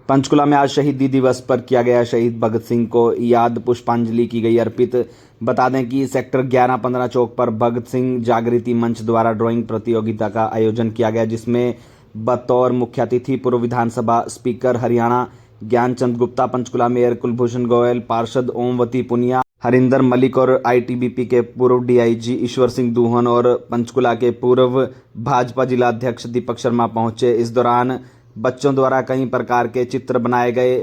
पंचकुला में आज शहीदी दिवस पर किया गया शहीद भगत सिंह को याद पुष्पांजलि की गई अर्पित। बता दें कि सेक्टर 11-15 चौक पर भगत सिंह जागृति मंच द्वारा ड्राइंग प्रतियोगिता का आयोजन किया गया, जिसमें बतौर मुख्य अतिथि पूर्व विधानसभा स्पीकर हरियाणा ज्ञानचंद गुप्ता, पंचकुला मेयर कुलभूषण गोयल, पार्षद ओमवती पुनिया, हरिंदर मलिक और आईटीबीपी के पूर्व डीआईजी ईश्वर सिंह दूहन और पंचकुला के पूर्व भाजपा जिला अध्यक्ष दीपक शर्मा पहुंचे। इस दौरान बच्चों द्वारा कई प्रकार के चित्र बनाए गए।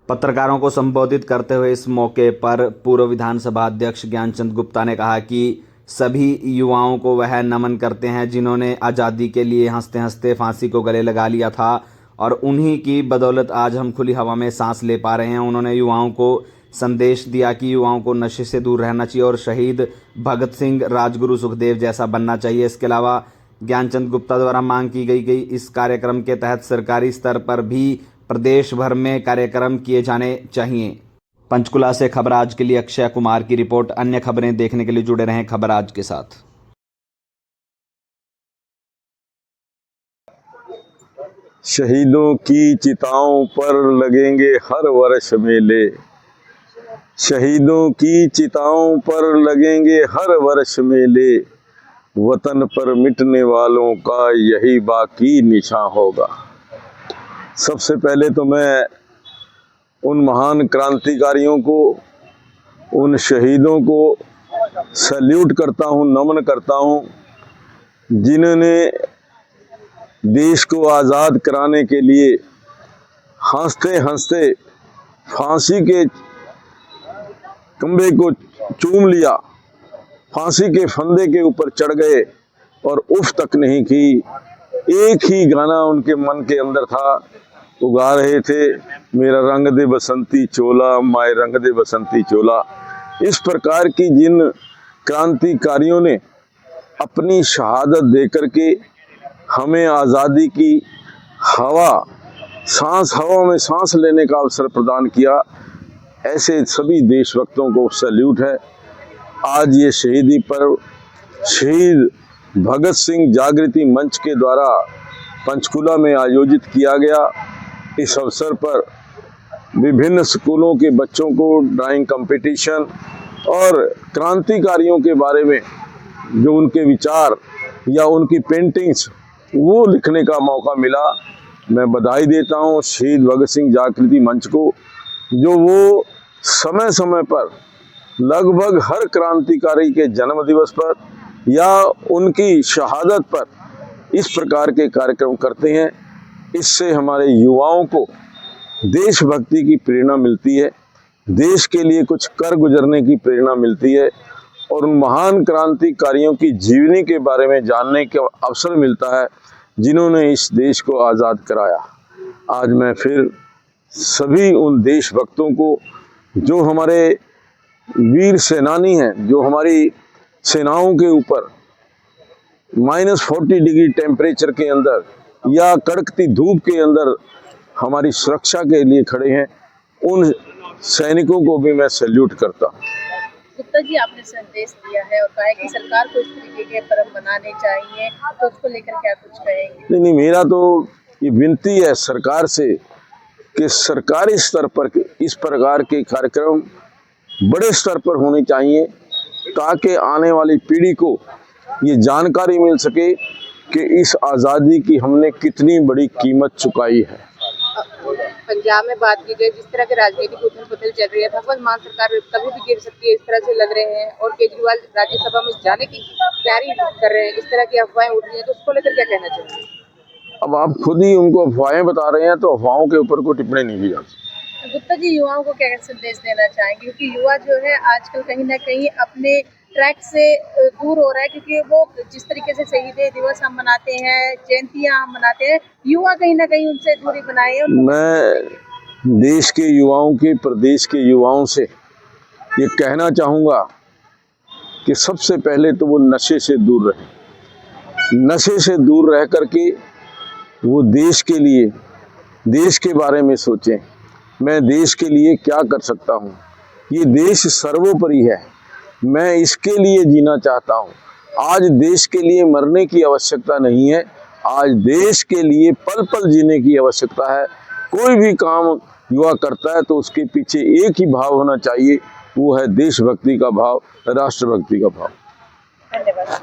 पत्रकारों को संबोधित करते हुए इस मौके पर पूर्व विधानसभा अध्यक्ष ज्ञानचंद गुप्ता ने कहा कि सभी युवाओं को वह नमन करते हैं जिन्होंने आज़ादी के लिए हंसते हंसते फांसी को गले लगा लिया था और उन्हीं की बदौलत आज हम खुली हवा में सांस ले पा रहे हैं। उन्होंने युवाओं को संदेश दिया कि युवाओं को नशे से दूर रहना चाहिए और शहीद भगत सिंह, राजगुरु सुखदेव जैसा बनना चाहिए। इसके अलावा ज्ञानचंद गुप्ता द्वारा मांग की गई इस कार्यक्रम के तहत सरकारी स्तर पर भी प्रदेश भर में कार्यक्रम किए जाने चाहिए। पंचकुला से खबर आज के लिए अक्षय कुमार की रिपोर्ट। अन्य खबरें देखने के लिए जुड़े रहें खबर आज के साथ। शहीदों की चिताओं पर लगेंगे हर वर्ष मेले, शहीदों की चिताओं पर लगेंगे हर वर्ष मेले, वतन पर मिटने वालों का यही बाकी निशान होगा। सबसे पहले तो मैं उन महान क्रांतिकारियों को, उन शहीदों को सैल्यूट करता हूँ, नमन करता हूँ, जिन्होंने देश को आज़ाद कराने के लिए हंसते हंसते फांसी के खंभे को चूम लिया, फांसी के फंदे के ऊपर चढ़ गए और उफ तक नहीं की। एक ही गाना उनके मन के अंदर था, वो गा रहे थे, मेरा रंग दे बसंती चोला, माए रंग दे बसंती चोला। इस प्रकार की जिन क्रांतिकारियों ने अपनी शहादत दे करके हमें आज़ादी की हवा में सांस लेने का अवसर प्रदान किया, ऐसे सभी देशभक्तों को सैल्यूट है। आज ये शहीदी पर्व शहीद भगत सिंह जागृति मंच के द्वारा पंचकुला में आयोजित किया गया। इस अवसर पर विभिन्न स्कूलों के बच्चों को ड्राइंग कंपटीशन और क्रांतिकारियों के बारे में जो उनके विचार या उनकी पेंटिंग्स वो लिखने का मौका मिला। मैं बधाई देता हूँ शहीद भगत सिंह जागृति मंच को, जो वो समय समय पर लगभग हर क्रांतिकारी के जन्म दिवस पर या उनकी शहादत पर इस प्रकार के कार्यक्रम करते हैं। इससे हमारे युवाओं को देशभक्ति की प्रेरणा मिलती है, देश के लिए कुछ कर गुजरने की प्रेरणा मिलती है और उन महान क्रांतिकारियों की जीवनी के बारे में जानने का अवसर मिलता है जिन्होंने इस देश को आज़ाद कराया। आज मैं फिर सभी उन देशभक्तों को, जो हमारे वीर सेनानी हैं, जो हमारी सेनाओं के ऊपर -40 डिग्री टेम्परेचर के अंदर या कड़कती धूप के अंदर हमारी सुरक्षा के लिए खड़े हैं, उन सैनिकों को भी मैं सैल्यूट करता हूँ। गुप्ता जी, आपने संदेश दिया है और कहा है कि सरकार को इस तरीके के पर्व मनाने चाहिए, तो उसको लेकर क्या कुछ कहेंगे? नहीं, मेरा तो ये विनती है सरकार से कि सरकारी स्तर पर इस प्रकार के कार्यक्रम बड़े स्तर पर होने चाहिए, ताकि आने वाली पीढ़ी को ये जानकारी मिल सके कि इस आज़ादी की हमने कितनी बड़ी कीमत चुकाई है। पंजाब में बात की जाए, जिस तरह के राजनीतिक उथल पुथल चल रही है, भगवंत मान सरकार कभी भी गिर सकती है, इस तरह से लग रहे हैं और केजरीवाल राज्यसभा में जाने की तैयारी कर रहे हैं, इस तरह की अफवाहें उठ रही है, तो उसको लेकर क्या कहना चाहिए? अब आप खुद ही उनको अफवाहें बता रहे हैं, तो अफवाहों के ऊपर कोई टिप्पणी नहीं की जा सकती। गुप्ता जी, युवाओं को क्या संदेश देना चाहेंगे, क्योंकि युवा जो है आजकल कहीं ना कहीं अपने ट्रैक से दूर हो रहा है, क्योंकि वो जिस तरीके से शहीद दिवस हम मनाते हैं, जयंतियां हम मनाते हैं, युवा कहीं ना कहीं उनसे दूरी बनाए। मैं देश के युवाओं के, प्रदेश के युवाओं से ये कहना चाहूँगा कि सबसे पहले तो वो नशे से दूर रहे, नशे से दूर रह करके वो देश के लिए, देश के बारे में सोचें। मैं देश के लिए क्या कर सकता हूँ, ये देश सर्वोपरि है, मैं इसके लिए जीना चाहता हूँ। आज देश के लिए मरने की आवश्यकता नहीं है, आज देश के लिए पल पल जीने की आवश्यकता है। कोई भी काम युवा करता है तो उसके पीछे एक ही भाव होना चाहिए, वो है देशभक्ति का भाव, राष्ट्रभक्ति का भाव। धन्यवाद।